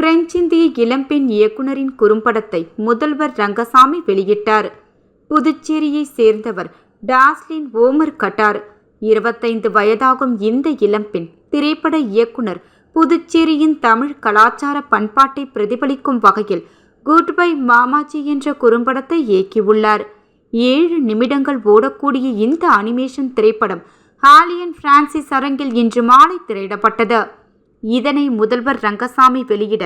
பிரெஞ்சிந்திய இளம்பெண் இயக்குனரின் குறும்படத்தை முதல்வர் ரங்கசாமி வெளியிட்டார். புதுச்சேரியை சேர்ந்தவர் டாஸ்லின் ஓமர் கட்டார். 25 வயதாகும் இந்த இளம்பெண் திரைப்பட இயக்குனர் புதுச்சேரியின் தமிழ் கலாச்சார பண்பாட்டை பிரதிபலிக்கும் வகையில் குட் பை மாமாஜி என்ற குறும்படத்தை இயக்கியுள்ளார். 7 நிமிடங்கள் ஓடக்கூடிய இந்த அனிமேஷன் திரைப்படம் ஹாலியன் பிரான்சிஸ் அரங்கில் இன்று மாலை திரையிடப்பட்டது. இதனை முதல்வர் ரங்கசாமி வெளியிட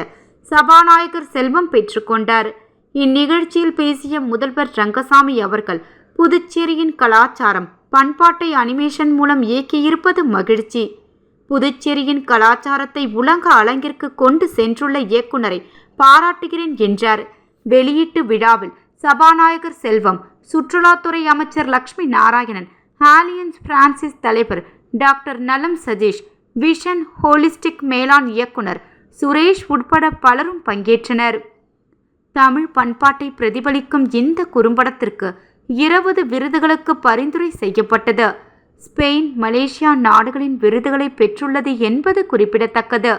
சபாநாயகர் செல்வம் பெற்றுக்கொண்டார். இந்நிகழ்ச்சியில் பேசிய முதல்வர் ரங்கசாமி அவர்கள், புதுச்சேரியின் கலாச்சாரம் பண்பாட்டை அனிமேஷன் மூலம் இயக்கியிருப்பது மகிழ்ச்சி. புதுச்சேரியின் கலாச்சாரத்தை உலக அரங்கிற்கு கொண்டு சென்றுள்ள இயக்குனரை பாராட்டுகிறேன் என்றார். வெளியீட்டு விழாவில் சபாநாயகர் செல்வம், சுற்றுலாத்துறை அமைச்சர் லட்சுமி நாராயணன், ஹாலியன்ஸ் பிரான்சிஸ் தலைவர் டாக்டர் நலம் சதீஷ், விஷன் ஹோலிஸ்டிக் மேலாண் இயக்குனர் சுரேஷ் உட்பட பலரும் பங்கேற்றனர். தமிழ் பண்பாட்டை பிரதிபலிக்கும் இந்த குறும்படத்திற்கு 20 விருதுகளுக்கு பரிந்துரை செய்யப்பட்டது. ஸ்பெயின், மலேசியா நாடுகளின் விருதுகளை பெற்றுள்ளது என்பது குறிப்பிடத்தக்கது.